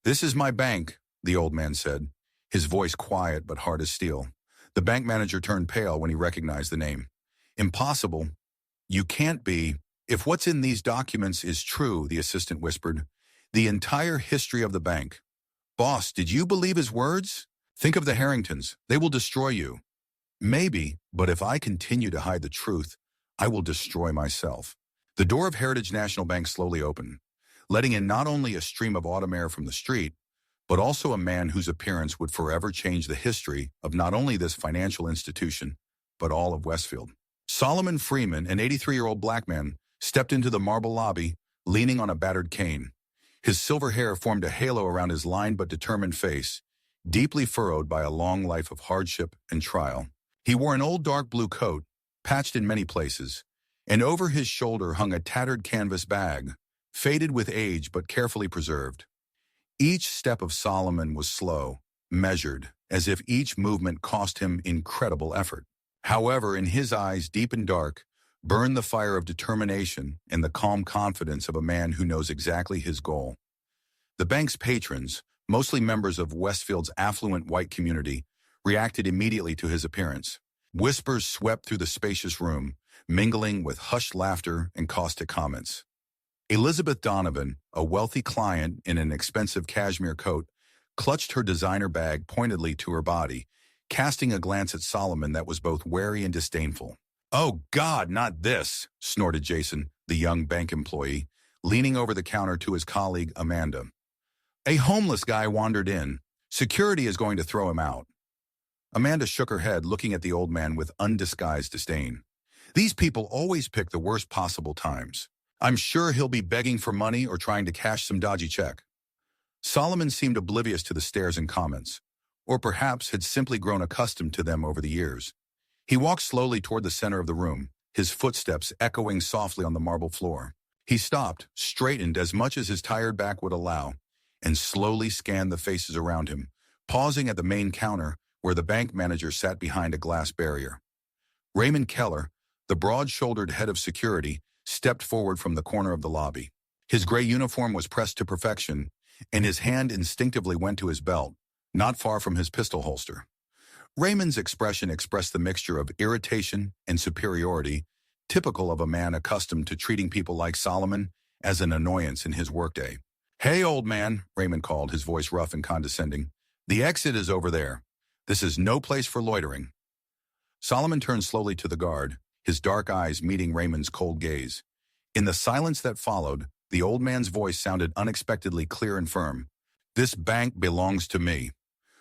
"This is my bank," the old man said, his voice quiet but hard as steel. The bank manager turned pale when he recognized the name. "Impossible. You can't be. If what's in these documents is true," the assistant whispered, "the entire history of the bank. Boss, did you believe his words? Think of the Harringtons. They will destroy you." "Maybe, but if I continue to hide the truth, I will destroy myself." The door of Heritage National Bank slowly opened, letting in not only a stream of autumn air from the street, but also a man whose appearance would forever change the history of not only this financial institution, but all of Westfield. Solomon Freeman, an 83-year-old black man, stepped into the marble lobby, leaning on a battered cane. His silver hair formed a halo around his lined but determined face, deeply furrowed by a long life of hardship and trial. He wore an old dark blue coat, patched in many places, and over his shoulder hung a tattered canvas bag, faded with age but carefully preserved. Each step of Solomon was slow, measured, as if each movement cost him incredible effort. However, in his eyes, deep and dark, burned the fire of determination and the calm confidence of a man who knows exactly his goal. The bank's patrons, mostly members of Westfield's affluent white community, reacted immediately to his appearance. Whispers swept through the spacious room, mingling with hushed laughter and caustic comments. Elizabeth Donovan, a wealthy client in an expensive cashmere coat, clutched her designer bag pointedly to her body, casting a glance at Solomon that was both wary and disdainful. "Oh God, not this," snorted Jason, the young bank employee, leaning over the counter to his colleague Amanda. "A homeless guy wandered in. Security is going to throw him out." Amanda shook her head, looking at the old man with undisguised disdain. "These people always pick the worst possible times. I'm sure he'll be begging for money or trying to cash some dodgy check." Solomon seemed oblivious to the stares and comments, or perhaps had simply grown accustomed to them over the years. He walked slowly toward the center of the room, his footsteps echoing softly on the marble floor. He stopped, straightened as much as his tired back would allow, and slowly scanned the faces around him, pausing at the main counter where the bank manager sat behind a glass barrier. Raymond Keller, the broad-shouldered head of security, stepped forward from the corner of the lobby. His gray uniform was pressed to perfection, and his hand instinctively went to his belt, not far from his pistol holster. Raymond's expression expressed the mixture of irritation and superiority, typical of a man accustomed to treating people like Solomon as an annoyance in his workday. "Hey, old man," Raymond called, his voice rough and condescending. "The exit is over there. This is no place for loitering." Solomon turned slowly to the guard, his dark eyes meeting Raymond's cold gaze. In the silence that followed, the old man's voice sounded unexpectedly clear and firm. "This bank belongs to me."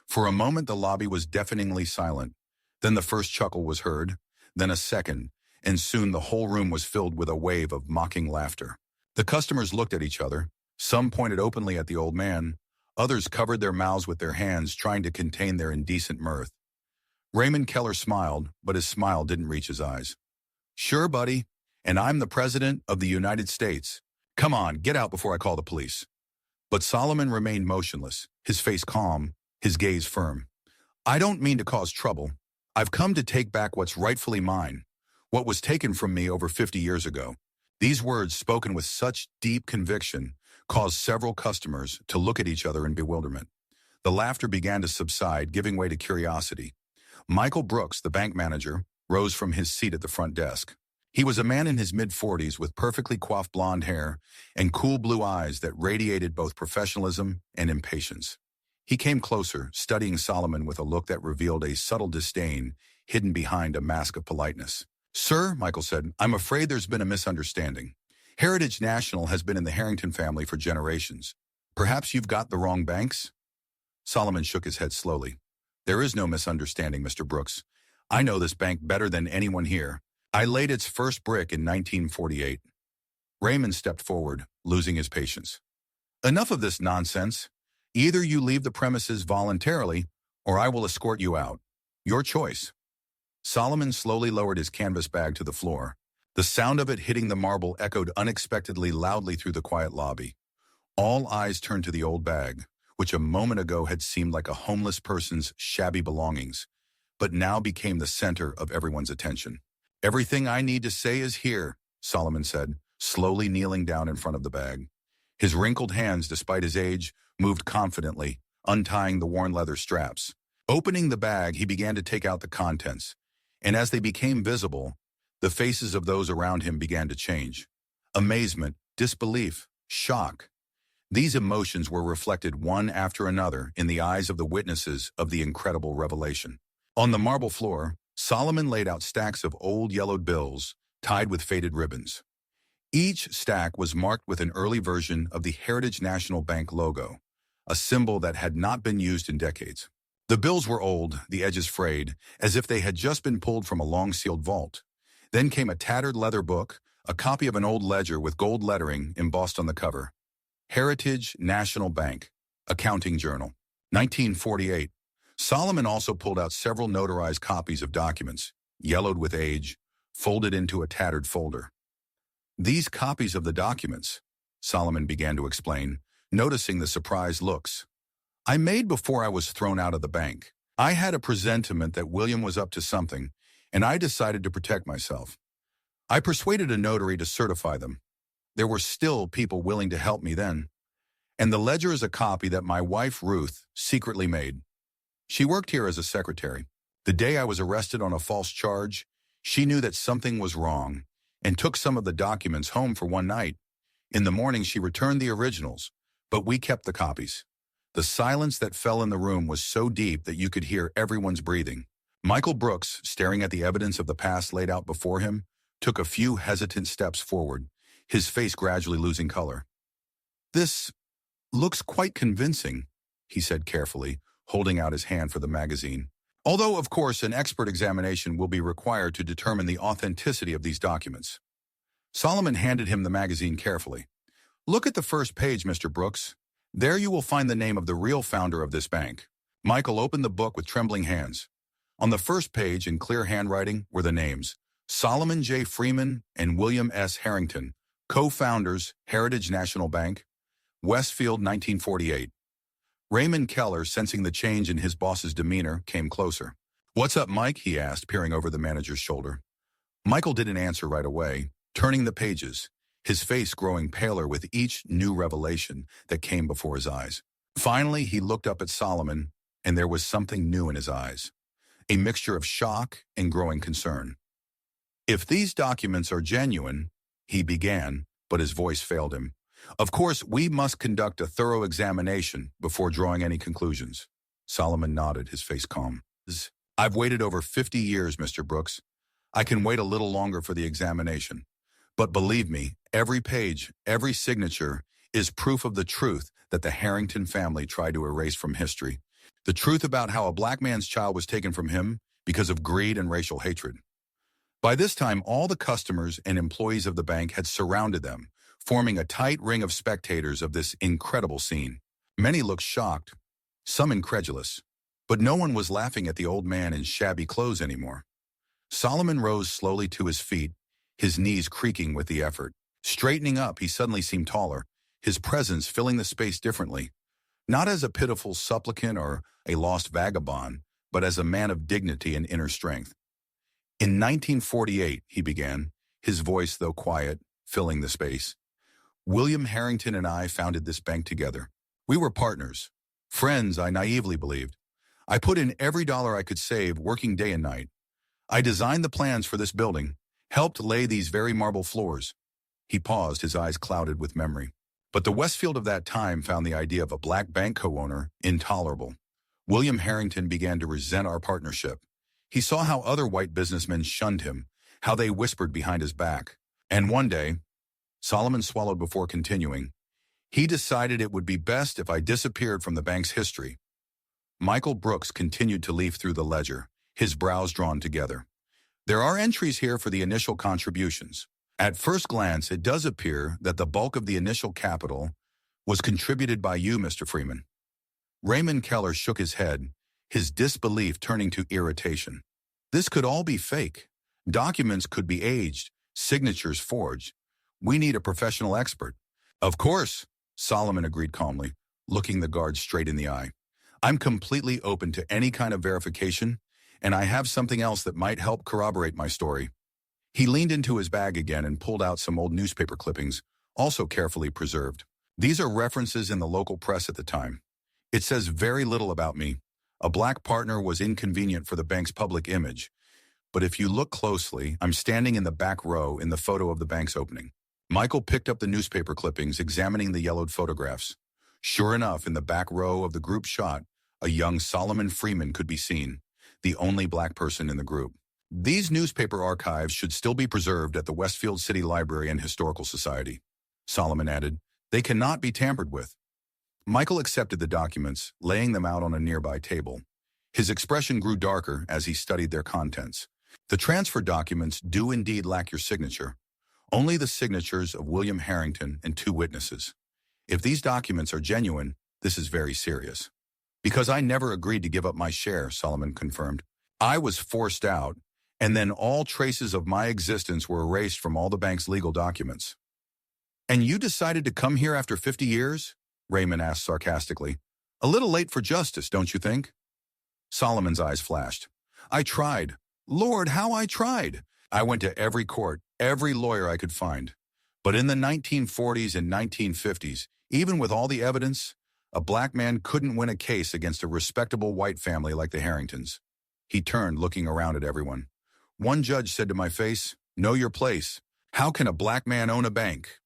For a moment, the lobby was deafeningly silent. Then the first chuckle was heard, then a second, and soon the whole room was filled with a wave of mocking laughter. The customers looked at each other. Some pointed openly at the old man. Others covered their mouths with their hands, trying to contain their indecent mirth. Raymond Keller smiled, but his smile didn't reach his eyes. "Sure, buddy, and I'm the President of the United States. Come on, get out before I call the police." But Solomon remained motionless, his face calm, his gaze firm. "I don't mean to cause trouble. I've come to take back what's rightfully mine, what was taken from me over 50 years ago." These words, spoken with such deep conviction, caused several customers to look at each other in bewilderment. The laughter began to subside, giving way to curiosity. Michael Brooks, the bank manager, rose from his seat at the front desk. He was a man in his mid-40s with perfectly coiffed blonde hair and cool blue eyes that radiated both professionalism and impatience. He came closer, studying Solomon with a look that revealed a subtle disdain hidden behind a mask of politeness. "Sir," Michael said, "I'm afraid there's been a misunderstanding. Heritage National has been in the Harrington family for generations. Perhaps you've got the wrong banks?" Solomon shook his head slowly. "There is no misunderstanding, Mr. Brooks. I know this bank better than anyone here. I laid its first brick in 1948. Raymond stepped forward, losing his patience. "Enough of this nonsense. Either you leave the premises voluntarily, or I will escort you out. Your choice." Solomon slowly lowered his canvas bag to the floor. The sound of it hitting the marble echoed unexpectedly loudly through the quiet lobby. All eyes turned to the old bag, which a moment ago had seemed like a homeless person's shabby belongings, but now became the center of everyone's attention. "Everything I need to say is here," Solomon said, slowly kneeling down in front of the bag. His wrinkled hands, despite his age, moved confidently, untying the worn leather straps. Opening the bag, he began to take out the contents, and as they became visible, the faces of those around him began to change. Amazement, disbelief, shock. These emotions were reflected one after another in the eyes of the witnesses of the incredible revelation. On the marble floor, Solomon laid out stacks of old yellowed bills tied with faded ribbons. Each stack was marked with an early version of the Heritage National Bank logo, a symbol that had not been used in decades. The bills were old, the edges frayed, as if they had just been pulled from a long-sealed vault. Then came a tattered leather book, a copy of an old ledger with gold lettering embossed on the cover. Heritage National Bank, Accounting Journal, 1948. Solomon also pulled out several notarized copies of documents, yellowed with age, folded into a tattered folder. These copies of the documents, Solomon began to explain, noticing the surprised looks, I made before I was thrown out of the bank. I had a presentiment that William was up to something, and I decided to protect myself. I persuaded a notary to certify them. There were still people willing to help me then. And the ledger is a copy that my wife, Ruth, secretly made. She worked here as a secretary. The day I was arrested on a false charge, she knew that something was wrong and took some of the documents home for one night. In the morning, she returned the originals, but we kept the copies. The silence that fell in the room was so deep that you could hear everyone's breathing. Michael Brooks, staring at the evidence of the past laid out before him, took a few hesitant steps forward, his face gradually losing color. This looks quite convincing, he said carefully, holding out his hand for the magazine. Although, of course, an expert examination will be required to determine the authenticity of these documents. Solomon handed him the magazine carefully. Look at the first page, Mr. Brooks. There you will find the name of the real founder of this bank. Michael opened the book with trembling hands. On the first page, in clear handwriting, were the names, Solomon J. Freeman and William S. Harrington, co-founders, Heritage National Bank, Westfield, 1948. Raymond Keller, sensing the change in his boss's demeanor, came closer. What's up, Mike? He asked, peering over the manager's shoulder. Michael didn't answer right away, turning the pages, his face growing paler with each new revelation that came before his eyes. Finally, he looked up at Solomon, and there was something new in his eyes, a mixture of shock and growing concern. If these documents are genuine, he began, but his voice failed him. Of course, we must conduct a thorough examination before drawing any conclusions. Solomon nodded, his face calm. I've waited over 50 years, Mr. Brooks. I can wait a little longer for the examination. But believe me, every page, every signature is proof of the truth that the Harrington family tried to erase from history. The truth about how a black man's child was taken from him because of greed and racial hatred. By this time, all the customers and employees of the bank had surrounded them, forming a tight ring of spectators of this incredible scene. Many looked shocked, some incredulous, but no one was laughing at the old man in shabby clothes anymore. Solomon rose slowly to his feet, his knees creaking with the effort. Straightening up, he suddenly seemed taller, his presence filling the space differently, not as a pitiful supplicant or a lost vagabond, but as a man of dignity and inner strength. In 1948, he began, his voice, though quiet, filling the space. William Harrington and I founded this bank together. We were partners, friends, I naively believed. I put in every dollar I could save, working day and night. I designed the plans for this building, helped lay these very marble floors. He paused, his eyes clouded with memory. But the Westfield of that time found the idea of a black bank co-owner intolerable. William Harrington began to resent our partnership. He saw how other white businessmen shunned him, how they whispered behind his back. And one day, Solomon swallowed before continuing, he decided it would be best if I disappeared from the bank's history. Michael Brooks continued to leaf through the ledger, his brows drawn together. There are entries here for the initial contributions. At first glance, it does appear that the bulk of the initial capital was contributed by you, Mr. Freeman. Raymond Keller shook his head, his disbelief turning to irritation. This could all be fake. Documents could be aged, signatures forged. We need a professional expert. Of course, Solomon agreed calmly, looking the guard straight in the eye. I'm completely open to any kind of verification, and I have something else that might help corroborate my story. He leaned into his bag again and pulled out some old newspaper clippings, also carefully preserved. These are references in the local press at the time. It says very little about me. A black partner was inconvenient for the bank's public image. But if you look closely, I'm standing in the back row in the photo of the bank's opening. Michael picked up the newspaper clippings, examining the yellowed photographs. Sure enough, in the back row of the group shot, a young Solomon Freeman could be seen, the only black person in the group. These newspaper archives should still be preserved at the Westfield City Library and Historical Society, Solomon added. They cannot be tampered with. Michael accepted the documents, laying them out on a nearby table. His expression grew darker as he studied their contents. The transfer documents do indeed lack your signature. Only the signatures of William Harrington and 2 witnesses. If these documents are genuine, this is very serious. Because I never agreed to give up my share, Solomon confirmed. I was forced out, and then all traces of my existence were erased from all the bank's legal documents. And you decided to come here after 50 years? Raymond asked sarcastically. A little late for justice, don't you think? Solomon's eyes flashed. I tried. Lord, how I tried. I went to every court, every lawyer I could find. But in the 1940s and 1950s, even with all the evidence, a black man couldn't win a case against a respectable white family like the Harringtons. He turned, looking around at everyone. One judge said to my face, know your place. How can a black man own a bank?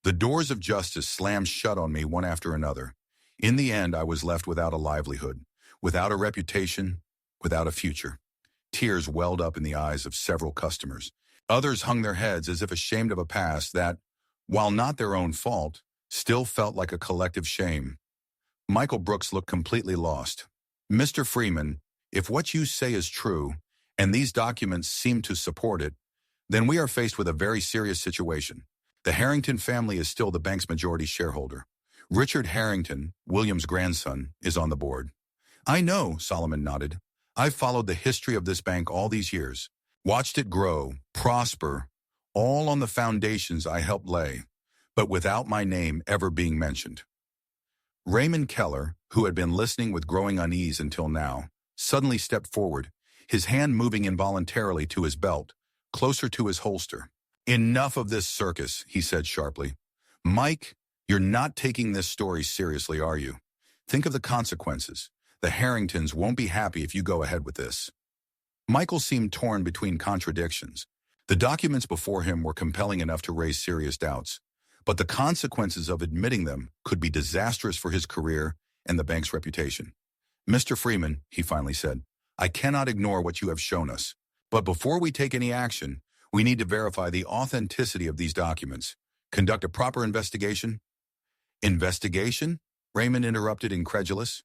The doors of justice slammed shut on me one after another. In the end, I was left without a livelihood, without a reputation, without a future. Tears welled up in the eyes of several customers. Others hung their heads as if ashamed of a past that, while not their own fault, still felt like a collective shame. Michael Brooks looked completely lost. Mr. Freeman, if what you say is true, and these documents seem to support it, then we are faced with a very serious situation. The Harrington family is still the bank's majority shareholder. Richard Harrington, William's grandson, is on the board. I know, Solomon nodded. I've followed the history of this bank all these years, watched it grow, prosper, all on the foundations I helped lay, but without my name ever being mentioned. Raymond Keller, who had been listening with growing unease until now, suddenly stepped forward, his hand moving involuntarily to his belt, closer to his holster. Enough of this circus, he said sharply. Mike, you're not taking this story seriously, are you? Think of the consequences. The Harringtons won't be happy if you go ahead with this. Michael seemed torn between contradictions. The documents before him were compelling enough to raise serious doubts, but the consequences of admitting them could be disastrous for his career and the bank's reputation. Mr. Freeman, he finally said, I cannot ignore what you have shown us, but before we take any action, we need to verify the authenticity of these documents. Conduct a proper investigation. Investigation? Raymond interrupted, incredulous.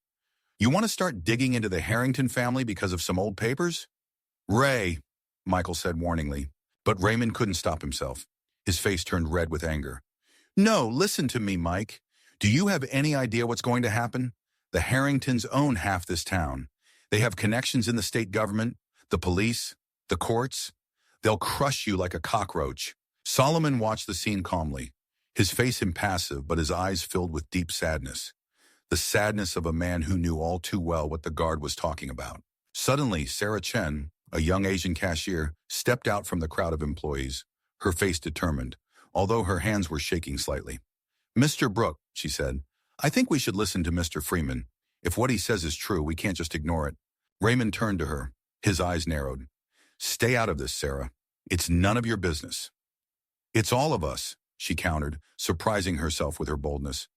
You want to start digging into the Harrington family because of some old papers? Ray, Michael said warningly, but Raymond couldn't stop himself. His face turned red with anger. No, listen to me, Mike. Do you have any idea what's going to happen? The Harringtons own half this town. They have connections in the state government, the police, the courts. They'll crush you like a cockroach. Solomon watched the scene calmly, his face impassive but his eyes filled with deep sadness. The sadness of a man who knew all too well what the guard was talking about. Suddenly, Sarah Chen, a young Asian cashier, stepped out from the crowd of employees, her face determined, although her hands were shaking slightly. Mr. Brooke, she said, I think we should listen to Mr. Freeman. If what he says is true, we can't just ignore it. Raymond turned to her, his eyes narrowed. Stay out of this, Sarah. It's none of your business. It's all of us, she countered, surprising herself with her boldness.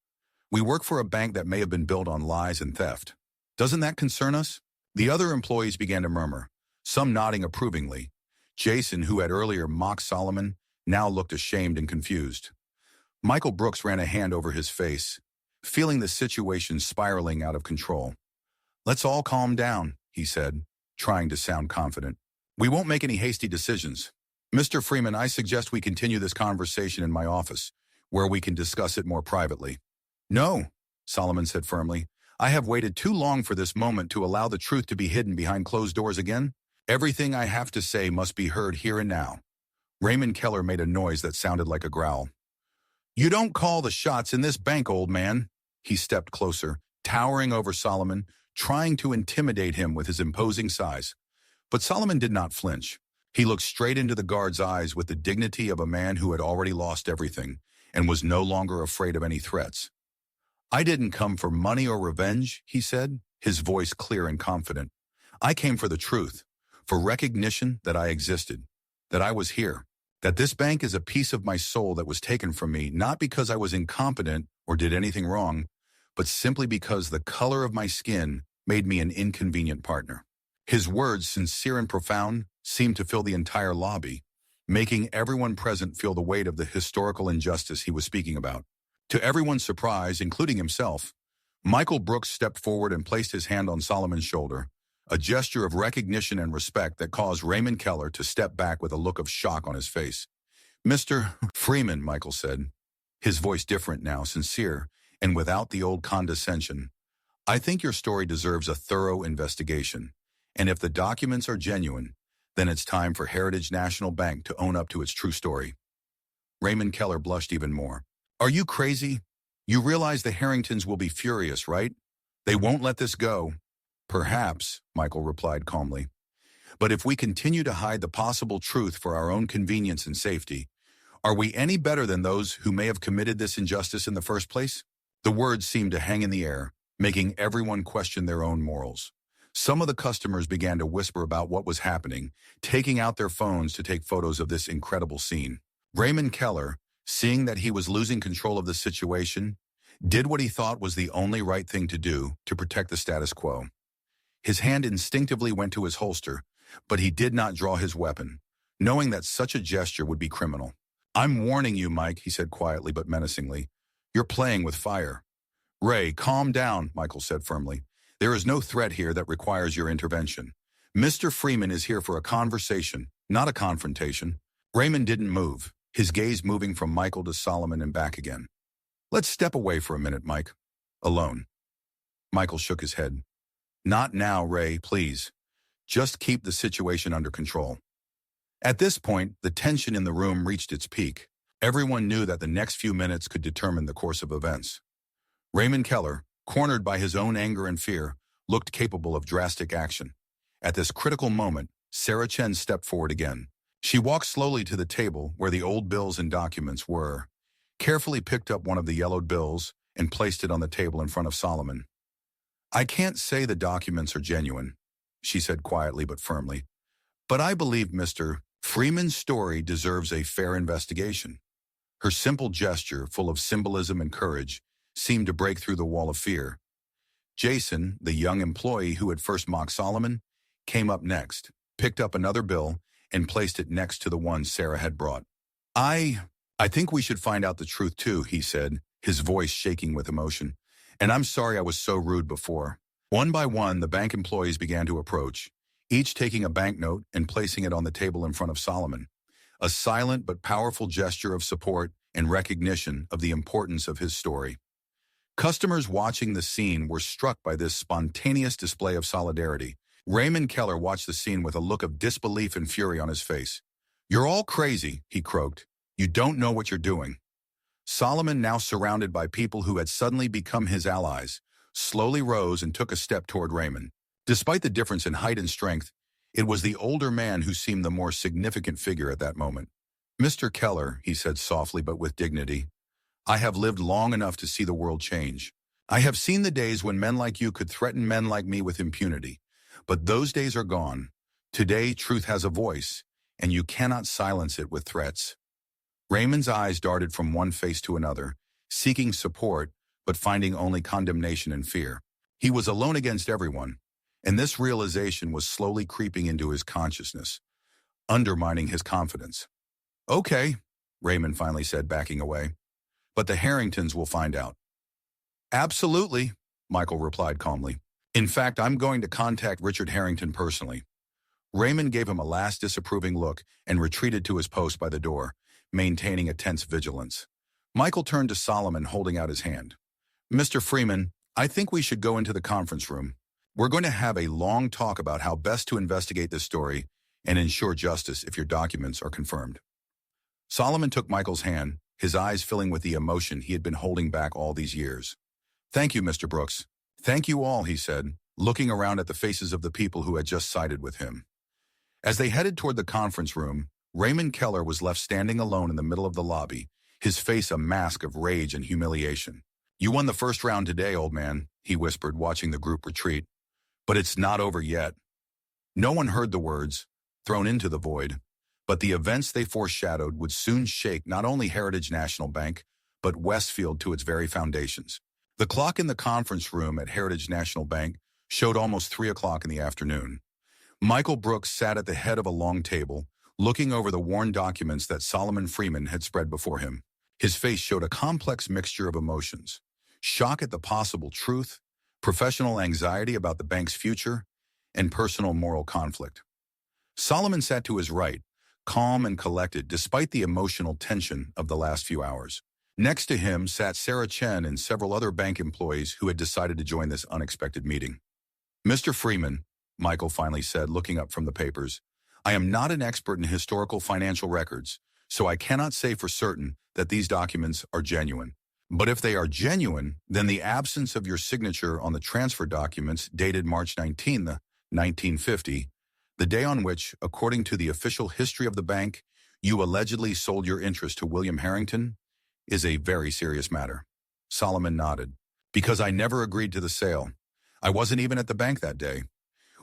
We work for a bank that may have been built on lies and theft. Doesn't that concern us? The other employees began to murmur, some nodding approvingly. Jason, who had earlier mocked Solomon, now looked ashamed and confused. Michael Brooks ran a hand over his face, feeling the situation spiraling out of control. Let's all calm down, he said, trying to sound confident. We won't make any hasty decisions. Mr. Freeman, I suggest we continue this conversation in my office, where we can discuss it more privately. No, Solomon said firmly. I have waited too long for this moment to allow the truth to be hidden behind closed doors again. Everything I have to say must be heard here and now. Raymond Keller made a noise that sounded like a growl. You don't call the shots in this bank, old man. He stepped closer, towering over Solomon, trying to intimidate him with his imposing size. But Solomon did not flinch. He looked straight into the guard's eyes with the dignity of a man who had already lost everything, and was no longer afraid of any threats. "I didn't come for money or revenge," he said, his voice clear and confident. "I came for the truth, for recognition that I existed, that I was here, that this bank is a piece of my soul that was taken from me, not because I was incompetent or did anything wrong, but simply because the color of my skin made me an inconvenient partner." His words, sincere and profound, seemed to fill the entire lobby, making everyone present feel the weight of the historical injustice he was speaking about. To everyone's surprise, including himself, Michael Brooks stepped forward and placed his hand on Solomon's shoulder, a gesture of recognition and respect that caused Raymond Keller to step back with a look of shock on his face. "Mr. Freeman," Michael said, his voice different now, sincere, and without the old condescension, "I think your story deserves a thorough investigation, and if the documents are genuine, then it's time for Heritage National Bank to own up to its true story." Raymond Keller blushed even more. "Are you crazy? You realize the Harringtons will be furious, right? They won't let this go." "Perhaps," Michael replied calmly. "But if we continue to hide the possible truth for our own convenience and safety, are we any better than those who may have committed this injustice in the first place?" The words seemed to hang in the air, making everyone question their own morals. Some of the customers began to whisper about what was happening, taking out their phones to take photos of this incredible scene. Raymond Keller, seeing that he was losing control of the situation, did what he thought was the only right thing to do to protect the status quo. His hand instinctively went to his holster, but he did not draw his weapon, knowing that such a gesture would be criminal. "I'm warning you, Mike," he said quietly but menacingly. "You're playing with fire." "Ray, calm down," Michael said firmly. "There is no threat here that requires your intervention. Mr. Freeman is here for a conversation, not a confrontation." Raymond didn't move, his gaze moving from Michael to Solomon and back again. "Let's step away for a minute, Mike. Alone." Michael shook his head. "Not now, Ray, please. Just keep the situation under control." At this point, the tension in the room reached its peak. Everyone knew that the next few minutes could determine the course of events. Raymond Keller, cornered by his own anger and fear, looked capable of drastic action. At this critical moment, Sarah Chen stepped forward again. She walked slowly to the table where the old bills and documents were, carefully picked up one of the yellowed bills, and placed it on the table in front of Solomon. "I can't say the documents are genuine," she said quietly but firmly, "but I believe Mr. Freeman's story deserves a fair investigation." Her simple gesture, full of symbolism and courage, seemed to break through the wall of fear. Jason, the young employee who had first mocked Solomon, came up next, picked up another bill, and placed it next to the one Sarah had brought. I think we should find out the truth too," he said, his voice shaking with emotion. "And I'm sorry I was so rude before." One by one, the bank employees began to approach, each taking a banknote and placing it on the table in front of Solomon, a silent but powerful gesture of support and recognition of the importance of his story. Customers watching the scene were struck by this spontaneous display of solidarity. Raymond Keller watched the scene with a look of disbelief and fury on his face. "You're all crazy," he croaked. "You don't know what you're doing." Solomon, now surrounded by people who had suddenly become his allies, slowly rose and took a step toward Raymond. Despite the difference in height and strength, it was the older man who seemed the more significant figure at that moment. "Mr. Keller," he said softly but with dignity, "I have lived long enough to see the world change. I have seen the days when men like you could threaten men like me with impunity. But those days are gone. Today, truth has a voice, and you cannot silence it with threats." Raymond's eyes darted from one face to another, seeking support, but finding only condemnation and fear. He was alone against everyone, and this realization was slowly creeping into his consciousness, undermining his confidence. "Okay," Raymond finally said, backing away. "But the Harringtons will find out." "Absolutely," Michael replied calmly. "In fact, I'm going to contact Richard Harrington personally." Raymond gave him a last disapproving look and retreated to his post by the door, maintaining a tense vigilance. Michael turned to Solomon, holding out his hand. "Mr. Freeman, I think we should go into the conference room. We're going to have a long talk about how best to investigate this story and ensure justice if your documents are confirmed." Solomon took Michael's hand, his eyes filling with the emotion he had been holding back all these years. "Thank you, Mr. Brooks. Thank you all," he said, looking around at the faces of the people who had just sided with him. As they headed toward the conference room, Raymond Keller was left standing alone in the middle of the lobby, his face a mask of rage and humiliation. "You won the first round today, old man," he whispered, watching the group retreat. "But it's not over yet." No one heard the words, thrown into the void, but the events they foreshadowed would soon shake not only Heritage National Bank, but Westfield to its very foundations. The clock in the conference room at Heritage National Bank showed almost 3 o'clock in the afternoon. Michael Brooks sat at the head of a long table, looking over the worn documents that Solomon Freeman had spread before him. His face showed a complex mixture of emotions: shock at the possible truth, professional anxiety about the bank's future, and personal moral conflict. Solomon sat to his right, calm and collected despite the emotional tension of the last few hours. Next to him sat Sarah Chen and several other bank employees who had decided to join this unexpected meeting. "Mr. Freeman," Michael finally said, looking up from the papers, "I am not an expert in historical financial records, so I cannot say for certain that these documents are genuine. But if they are genuine, then the absence of your signature on the transfer documents dated March 19, 1950, the day on which, according to the official history of the bank, you allegedly sold your interest to William Harrington, is a very serious matter." Solomon nodded. "Because I never agreed to the sale. I wasn't even at the bank that day.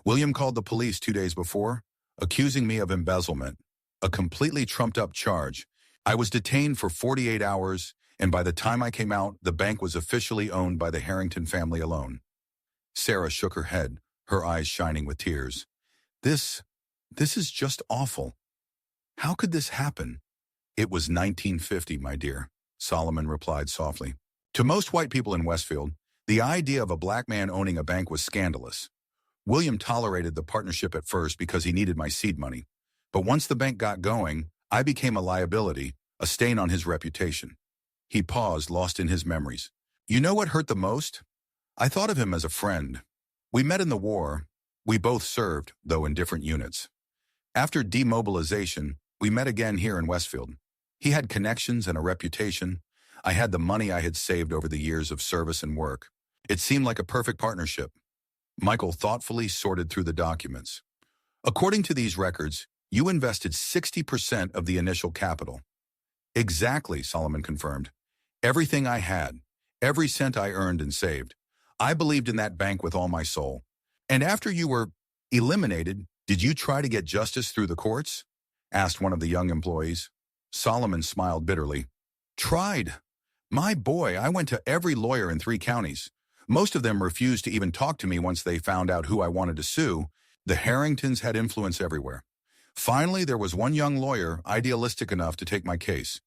William called the police 2 days before, accusing me of embezzlement, a completely trumped-up charge. I was detained for 48 hours, and by the time I came out, the bank was officially owned by the Harrington family alone." Sarah shook her head, her eyes shining with tears. This is just awful. How could this happen?" "It was 1950, my dear," Solomon replied softly. "To most white people in Westfield, the idea of a black man owning a bank was scandalous. William tolerated the partnership at first because he needed my seed money. But once the bank got going, I became a liability, a stain on his reputation." He paused, lost in his memories. "You know what hurt the most? I thought of him as a friend. We met in the war. We both served, though in different units. After demobilization, we met again here in Westfield. He had connections and a reputation. I had the money I had saved over the years of service and work. It seemed like a perfect partnership." Michael thoughtfully sorted through the documents. "According to these records, you invested 60% of the initial capital." "Exactly," Solomon confirmed. "Everything I had, every cent I earned and saved. I believed in that bank with all my soul." "And after you were eliminated, did you try to get justice through the courts?" asked one of the young employees. Solomon smiled bitterly. "Tried. My boy, I went to every lawyer in 3 counties. Most of them refused to even talk to me once they found out who I wanted to sue. The Harringtons had influence everywhere. Finally, there was one young lawyer idealistic enough to take my case.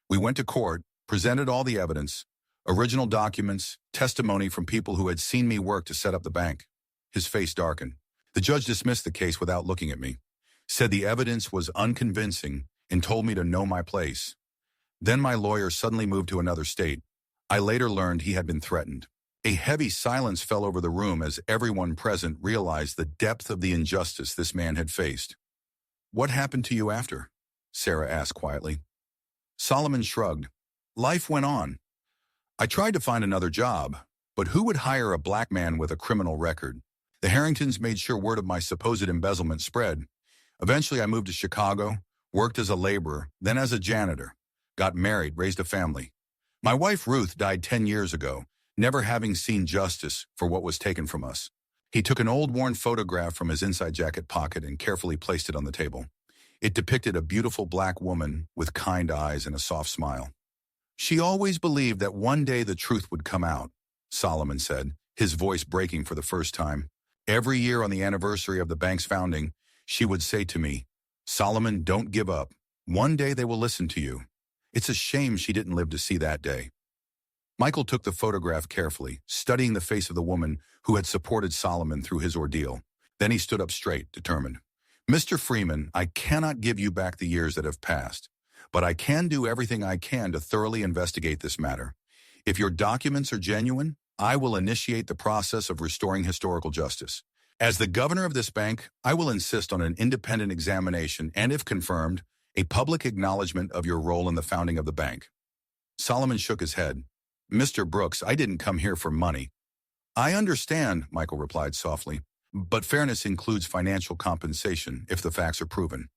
We went to court, presented all the evidence, original documents, testimony from people who had seen me work to set up the bank." His face darkened. "The judge dismissed the case without looking at me, said the evidence was unconvincing, and told me to know my place. Then my lawyer suddenly moved to another state. I later learned he had been threatened." A heavy silence fell over the room as everyone present realized the depth of the injustice this man had faced. "What happened to you after?" Sarah asked quietly. Solomon shrugged. "Life went on. I tried to find another job, but who would hire a black man with a criminal record? The Harringtons made sure word of my supposed embezzlement spread. Eventually I moved to Chicago, worked as a laborer, then as a janitor, got married, raised a family. My wife Ruth died 10 years ago, never having seen justice for what was taken from us." He took an old worn photograph from his inside jacket pocket and carefully placed it on the table. It depicted a beautiful black woman with kind eyes and a soft smile. "She always believed that one day the truth would come out," Solomon said, his voice breaking for the first time. "Every year on the anniversary of the bank's founding, she would say to me, 'Solomon, don't give up. One day they will listen to you.' It's a shame she didn't live to see that day." Michael took the photograph carefully, studying the face of the woman who had supported Solomon through his ordeal. Then he stood up straight, determined. "Mr. Freeman, I cannot give you back the years that have passed, but I can do everything I can to thoroughly investigate this matter. If your documents are genuine, I will initiate the process of restoring historical justice. As the governor of this bank, I will insist on an independent examination and, if confirmed, a public acknowledgement of your role in the founding of the bank." Solomon shook his head. "Mr. Brooks, I didn't come here for money." "I understand," Michael replied softly, "but fairness includes financial compensation if the facts are proven.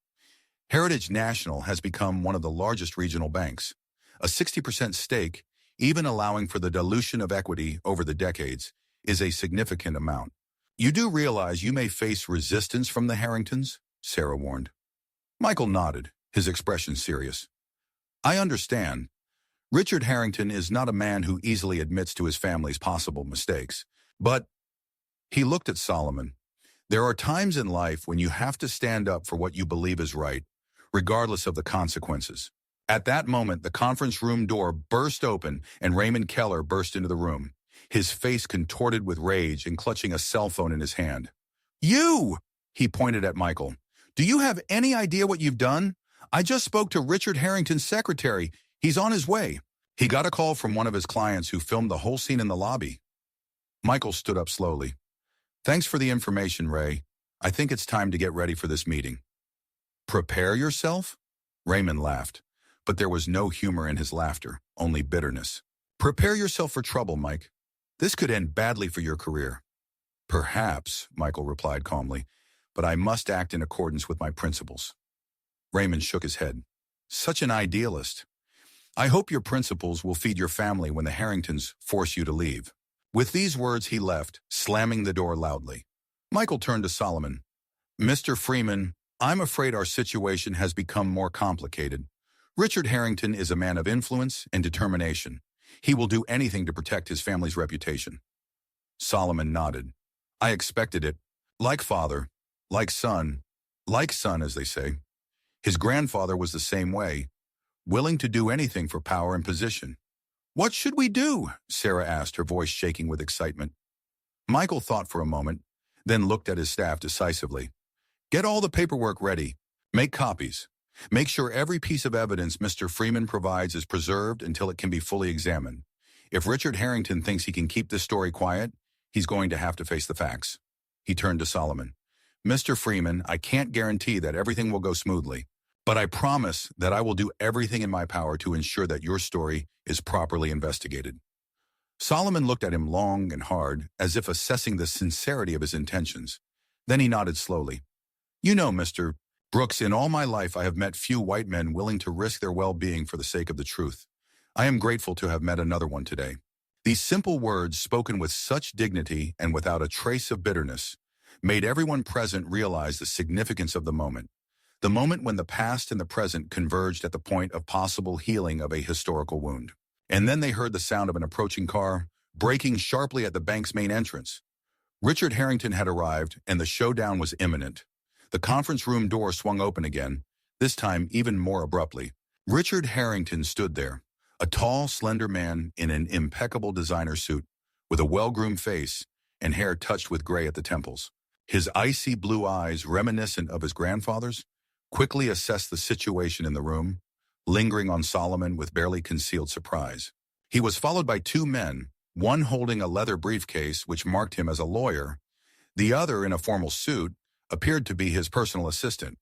Heritage National has become one of the largest regional banks. A 60% stake, even allowing for the dilution of equity over the decades, is a significant amount. You do realize you may face resistance from the Harringtons? Sarah warned. Michael nodded, his expression serious. I understand. Richard Harrington is not a man who easily admits to his family's possible mistakes. But he looked at Solomon. There are times in life when you have to stand up for what you believe is right, regardless of the consequences. At that moment, the conference room door burst open and Raymond Keller burst into the room, his face contorted with rage and clutching a cell phone in his hand. You! He pointed at Michael. Do you have any idea what you've done? I just spoke to Richard Harrington's secretary. He's on his way. He got a call from one of his clients who filmed the whole scene in the lobby. Michael stood up slowly. Thanks for the information, Ray. I think it's time to get ready for this meeting. Prepare yourself? Raymond laughed, but there was no humor in his laughter, only bitterness. Prepare yourself for trouble, Mike. This could end badly for your career. Perhaps, Michael replied calmly, but I must act in accordance with my principles. Raymond shook his head. Such an idealist. I hope your principles will feed your family when the Harringtons force you to leave. With these words, he left, slamming the door loudly. Michael turned to Solomon. Mr. Freeman, I'm afraid our situation has become more complicated. Richard Harrington is a man of influence and determination. He will do anything to protect his family's reputation. Solomon nodded. I expected it. Like father, like son as they say. His grandfather was the same way, willing to do anything for power and position. What should we do? Sarah asked, her voice shaking with excitement. Michael thought for a moment, then looked at his staff decisively. Get all the paperwork ready. Make copies. Make sure every piece of evidence Mr. Freeman provides is preserved until it can be fully examined. If Richard Harrington thinks he can keep this story quiet, he's going to have to face the facts. He turned to Solomon. Mr. Freeman, I can't guarantee that everything will go smoothly, but I promise that I will do everything in my power to ensure that your story is properly investigated. Solomon looked at him long and hard, as if assessing the sincerity of his intentions. Then he nodded slowly. You know, Mr. Brooks, in all my life I have met few white men willing to risk their well-being for the sake of the truth. I am grateful to have met another one today. These simple words, spoken with such dignity and without a trace of bitterness, made everyone present realize the significance of the moment when the past and the present converged at the point of possible healing of a historical wound. And then they heard the sound of an approaching car, braking sharply at the bank's main entrance. Richard Harrington had arrived, and the showdown was imminent. The conference room door swung open again, this time even more abruptly. Richard Harrington stood there, a tall, slender man in an impeccable designer suit, with a well-groomed face and hair touched with gray at the temples. His icy blue eyes, reminiscent of his grandfather's, quickly assessed the situation in the room, lingering on Solomon with barely concealed surprise. He was followed by two men, one holding a leather briefcase which marked him as a lawyer, the other in a formal suit, appeared to be his personal assistant.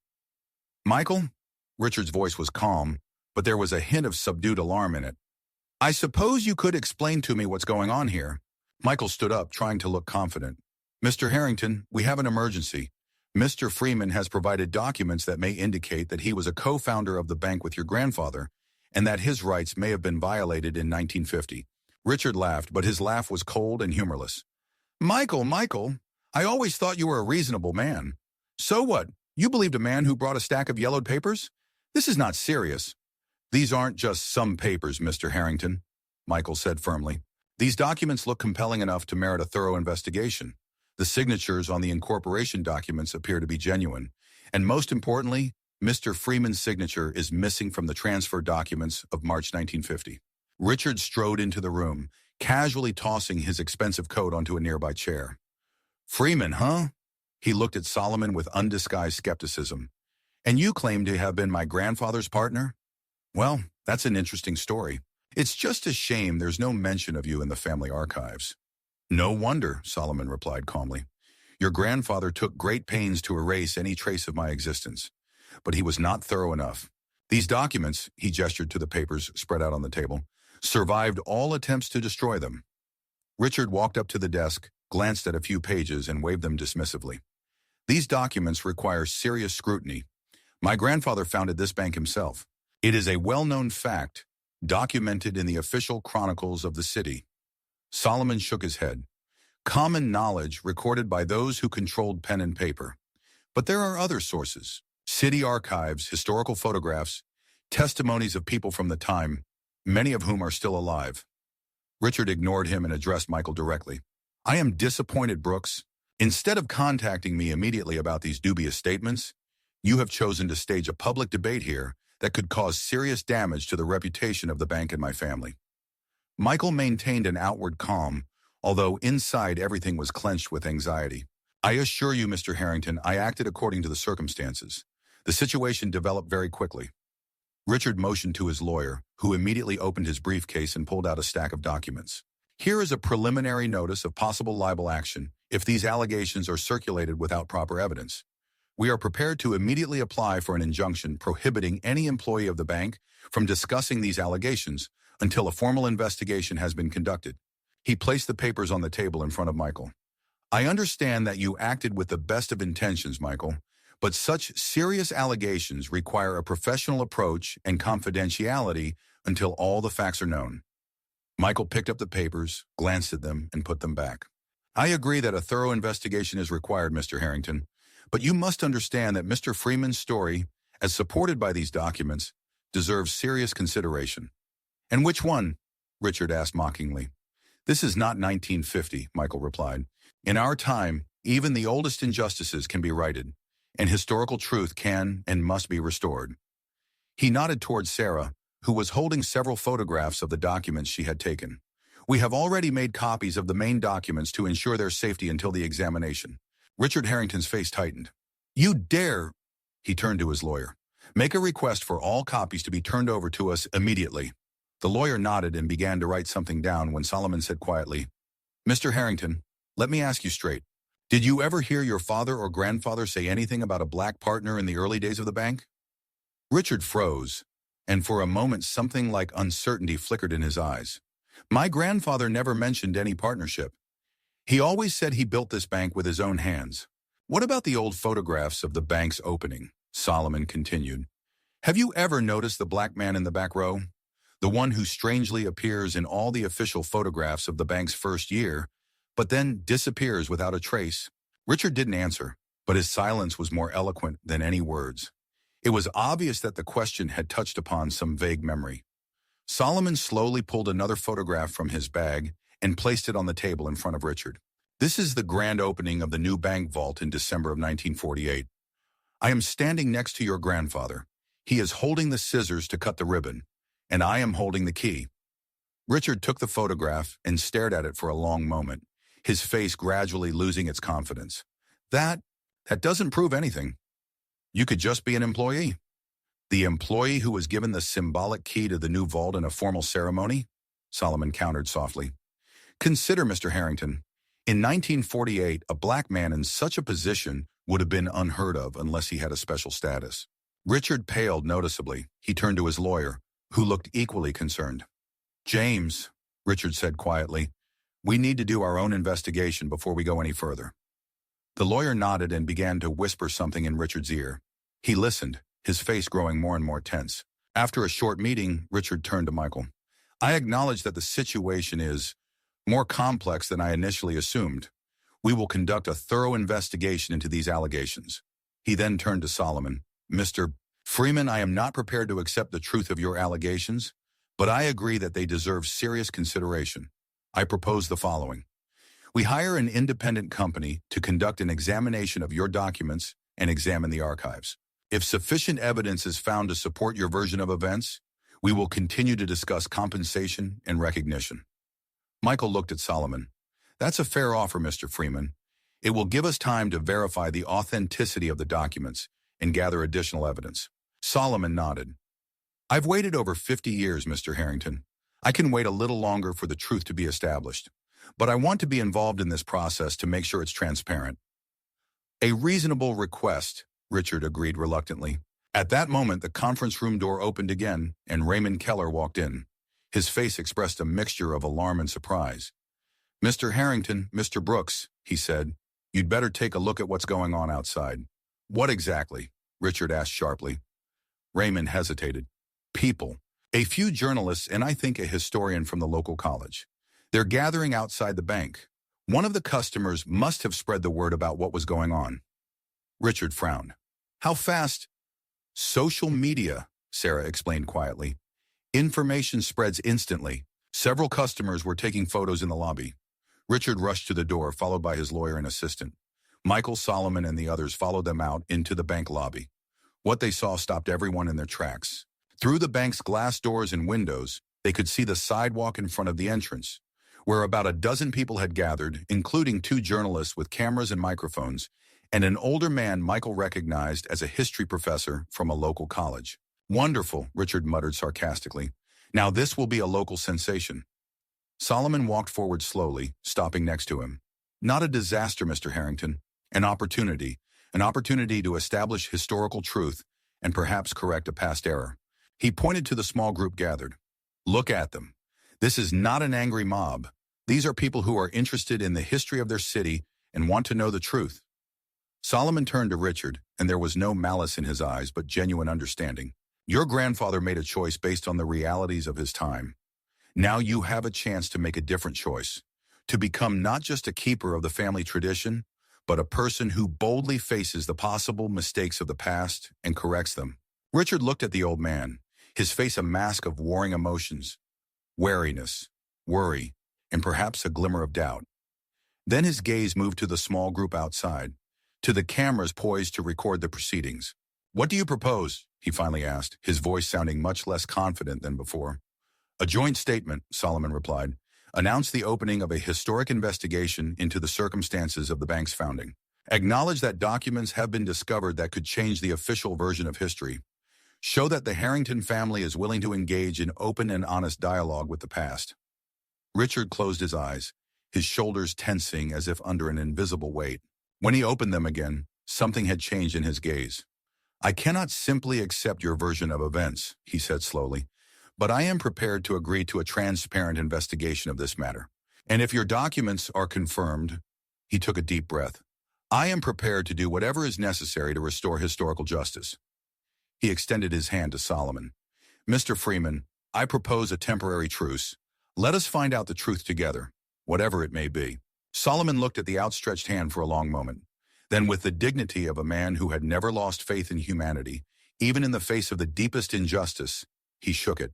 Michael? Richard's voice was calm, but there was a hint of subdued alarm in it. I suppose you could explain to me what's going on here. Michael stood up, trying to look confident. Mr. Harrington, we have an emergency. Mr. Freeman has provided documents that may indicate that he was a co-founder of the bank with your grandfather, and that his rights may have been violated in 1950. Richard laughed, but his laugh was cold and humorless. Michael, I always thought you were a reasonable man. So what? You believed a man who brought a stack of yellowed papers? This is not serious. These aren't just some papers, Mr. Harrington, Michael said firmly. These documents look compelling enough to merit a thorough investigation. The signatures on the incorporation documents appear to be genuine. And most importantly, Mr. Freeman's signature is missing from the transfer documents of March 1950. Richard strode into the room, casually tossing his expensive coat onto a nearby chair. Freeman, huh? He looked at Solomon with undisguised skepticism. And you claim to have been my grandfather's partner? Well, that's an interesting story. It's just a shame there's no mention of you in the family archives. No wonder, Solomon replied calmly. Your grandfather took great pains to erase any trace of my existence, but he was not thorough enough. These documents, he gestured to the papers spread out on the table, survived all attempts to destroy them. Richard walked up to the desk, glanced at a few pages, and waved them dismissively. These documents require serious scrutiny. My grandfather founded this bank himself. It is a well-known fact documented in the official chronicles of the city. Solomon shook his head. Common knowledge recorded by those who controlled pen and paper. But there are other sources. City archives, historical photographs, testimonies of people from the time, many of whom are still alive. Richard ignored him and addressed Michael directly. I am disappointed, Brooks. Instead of contacting me immediately about these dubious statements, you have chosen to stage a public debate here that could cause serious damage to the reputation of the bank and my family. Michael maintained an outward calm, although inside everything was clenched with anxiety. I assure you, Mr. Harrington, I acted according to the circumstances. The situation developed very quickly. Richard motioned to his lawyer, who immediately opened his briefcase and pulled out a stack of documents. Here is a preliminary notice of possible libel action if these allegations are circulated without proper evidence. We are prepared to immediately apply for an injunction prohibiting any employee of the bank from discussing these allegations until a formal investigation has been conducted. He placed the papers on the table in front of Michael. I understand that you acted with the best of intentions, Michael, but such serious allegations require a professional approach and confidentiality until all the facts are known. Michael picked up the papers, glanced at them, and put them back. I agree that a thorough investigation is required, Mr. Harrington, but you must understand that Mr. Freeman's story, as supported by these documents, deserves serious consideration. And which one? Richard asked mockingly. This is not 1950, Michael replied. In our time, even the oldest injustices can be righted, and historical truth can and must be restored. He nodded toward Sarah, who was holding several photographs of the documents she had taken. We have already made copies of the main documents to ensure their safety until the examination. Richard Harrington's face tightened. You dare, he turned to his lawyer, make a request for all copies to be turned over to us immediately. The lawyer nodded and began to write something down when Solomon said quietly, Mr. Harrington, let me ask you straight. Did you ever hear your father or grandfather say anything about a black partner in the early days of the bank? Richard froze, and for a moment something like uncertainty flickered in his eyes. My grandfather never mentioned any partnership. He always said he built this bank with his own hands. What about the old photographs of the bank's opening? Solomon continued. Have you ever noticed the black man in the back row? The one who strangely appears in all the official photographs of the bank's first year, but then disappears without a trace? Richard didn't answer, but his silence was more eloquent than any words. It was obvious that the question had touched upon some vague memory. Solomon slowly pulled another photograph from his bag and placed it on the table in front of Richard. This is the grand opening of the new bank vault in December of 1948. I am standing next to your grandfather. He is holding the scissors to cut the ribbon, and I am holding the key. Richard took the photograph and stared at it for a long moment, his face gradually losing its confidence. That doesn't prove anything. You could just be an employee. The employee who was given the symbolic key to the new vault in a formal ceremony? Solomon countered softly. Consider, Mr. Harrington, in 1948, a black man in such a position would have been unheard of unless he had a special status. Richard paled noticeably. He turned to his lawyer, who looked equally concerned. James, Richard said quietly, we need to do our own investigation before we go any further. The lawyer nodded and began to whisper something in Richard's ear. He listened, his face growing more and more tense. After a short meeting, Richard turned to Michael. I acknowledge that the situation is more complex than I initially assumed. We will conduct a thorough investigation into these allegations. He then turned to Solomon. Mr. Freeman, I am not prepared to accept the truth of your allegations, but I agree that they deserve serious consideration. I propose the following. We hire an independent company to conduct an examination of your documents and examine the archives. If sufficient evidence is found to support your version of events, we will continue to discuss compensation and recognition. Michael looked at Solomon. That's a fair offer, Mr. Freeman. It will give us time to verify the authenticity of the documents and gather additional evidence. Solomon nodded. I've waited over 50 years, Mr. Harrington. I can wait a little longer for the truth to be established, but I want to be involved in this process to make sure it's transparent. A reasonable request, Richard agreed reluctantly. At that moment, the conference room door opened again, and Raymond Keller walked in. His face expressed a mixture of alarm and surprise. Mr. Harrington, Mr. Brooks, he said, you'd better take a look at what's going on outside. What exactly? Richard asked sharply. Raymond hesitated. People. A few journalists and I think a historian from the local college. They're gathering outside the bank. One of the customers must have spread the word about what was going on. Richard frowned. How fast? Social media, Sarah explained quietly. Information spreads instantly. Several customers were taking photos in the lobby. Richard rushed to the door, followed by his lawyer and assistant. Michael, Solomon, and the others followed them out into the bank lobby. What they saw stopped everyone in their tracks. Through the bank's glass doors and windows, they could see the sidewalk in front of the entrance, where about a dozen people had gathered, including 2 journalists with cameras and microphones, and an older man Michael recognized as a history professor from a local college. Wonderful, Richard muttered sarcastically. Now this will be a local sensation. Solomon walked forward slowly, stopping next to him. Not a disaster, Mr. Harrington. An opportunity to establish historical truth and perhaps correct a past error. He pointed to the small group gathered. Look at them. This is not an angry mob. These are people who are interested in the history of their city and want to know the truth. Solomon turned to Richard, and there was no malice in his eyes but genuine understanding. Your grandfather made a choice based on the realities of his time. Now you have a chance to make a different choice, to become not just a keeper of the family tradition, but a person who boldly faces the possible mistakes of the past and corrects them. Richard looked at the old man, his face a mask of warring emotions, wariness, worry, and perhaps a glimmer of doubt. Then his gaze moved to the small group outside, to the cameras poised to record the proceedings. What do you propose? He finally asked, his voice sounding much less confident than before. A joint statement, Solomon replied, announced the opening of a historic investigation into the circumstances of the bank's founding. Acknowledge that documents have been discovered that could change the official version of history. Show that the Harrington family is willing to engage in open and honest dialogue with the past. Richard closed his eyes, his shoulders tensing as if under an invisible weight. When he opened them again, something had changed in his gaze. I cannot simply accept your version of events, he said slowly, but I am prepared to agree to a transparent investigation of this matter. And if your documents are confirmed, he took a deep breath, I am prepared to do whatever is necessary to restore historical justice. He extended his hand to Solomon. Mr. Freeman, I propose a temporary truce. Let us find out the truth together, whatever it may be. Solomon looked at the outstretched hand for a long moment. Then, with the dignity of a man who had never lost faith in humanity, even in the face of the deepest injustice, he shook it.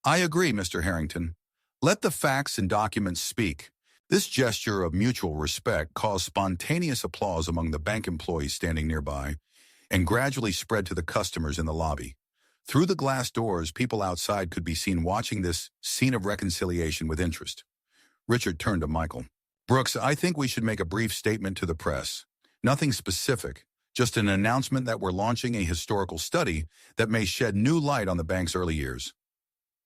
I agree, Mr. Harrington. Let the facts and documents speak. This gesture of mutual respect caused spontaneous applause among the bank employees standing nearby, and gradually spread to the customers in the lobby. Through the glass doors, people outside could be seen watching this scene of reconciliation with interest. Richard turned to Michael. Brooks, I think we should make a brief statement to the press. Nothing specific, just an announcement that we're launching a historical study that may shed new light on the bank's early years.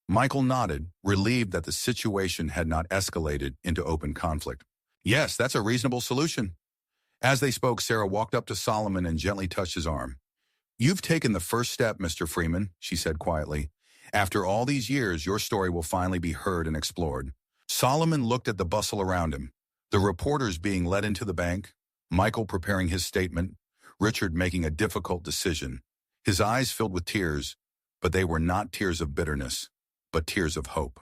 Michael nodded, relieved that the situation had not escalated into open conflict. Yes, that's a reasonable solution. As they spoke, Sarah walked up to Solomon and gently touched his arm. You've taken the first step, Mr. Freeman, she said quietly. After all these years, your story will finally be heard and explored. Solomon looked at the bustle around him. The reporters being led into the bank, Michael preparing his statement, Richard making a difficult decision. His eyes filled with tears, but they were not tears of bitterness, but tears of hope.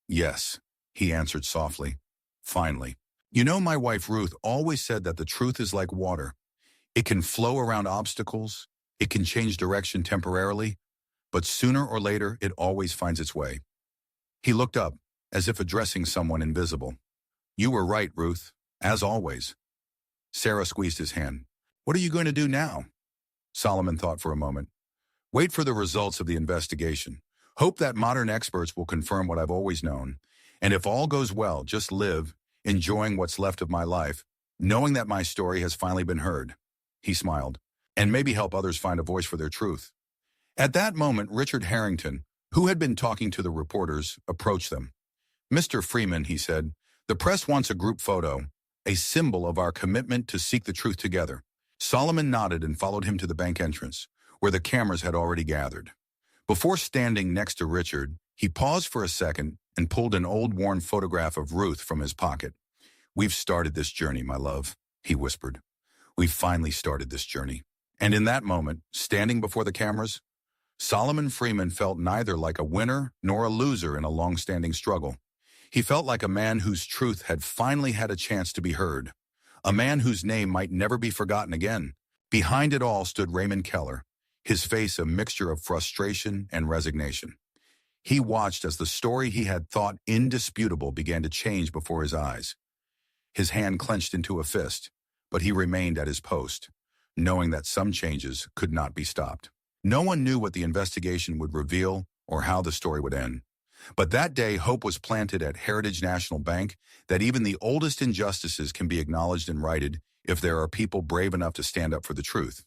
Yes, he answered softly. Finally. You know, my wife Ruth always said that the truth is like water. It can flow around obstacles, it can change direction temporarily, but sooner or later it always finds its way. He looked up, as if addressing someone invisible. You were right, Ruth, as always. Sarah squeezed his hand. What are you going to do now? Solomon thought for a moment. Wait for the results of the investigation. Hope that modern experts will confirm what I've always known. And if all goes well, just live, enjoying what's left of my life, knowing that my story has finally been heard. He smiled. And maybe help others find a voice for their truth. At that moment, Richard Harrington, who had been talking to the reporters, approached them. Mr. Freeman, he said, the press wants a group photo, a symbol of our commitment to seek the truth together. Solomon nodded and followed him to the bank entrance, where the cameras had already gathered. Before standing next to Richard, he paused for a second and pulled an old worn photograph of Ruth from his pocket. We've started this journey, my love, he whispered. We've finally started this journey. And in that moment, standing before the cameras, Solomon Freeman felt neither like a winner nor a loser in a long-standing struggle. He felt like a man whose truth had finally had a chance to be heard, a man whose name might never be forgotten again. Behind it all stood Raymond Keller, his face a mixture of frustration and resignation. He watched as the story he had thought indisputable began to change before his eyes. His hand clenched into a fist, but he remained at his post, knowing that some changes could not be stopped. No one knew what the investigation would reveal or how the story would end. But that day, hope was planted at Heritage National Bank that even the oldest injustices can be acknowledged and righted if there are people brave enough to stand up for the truth.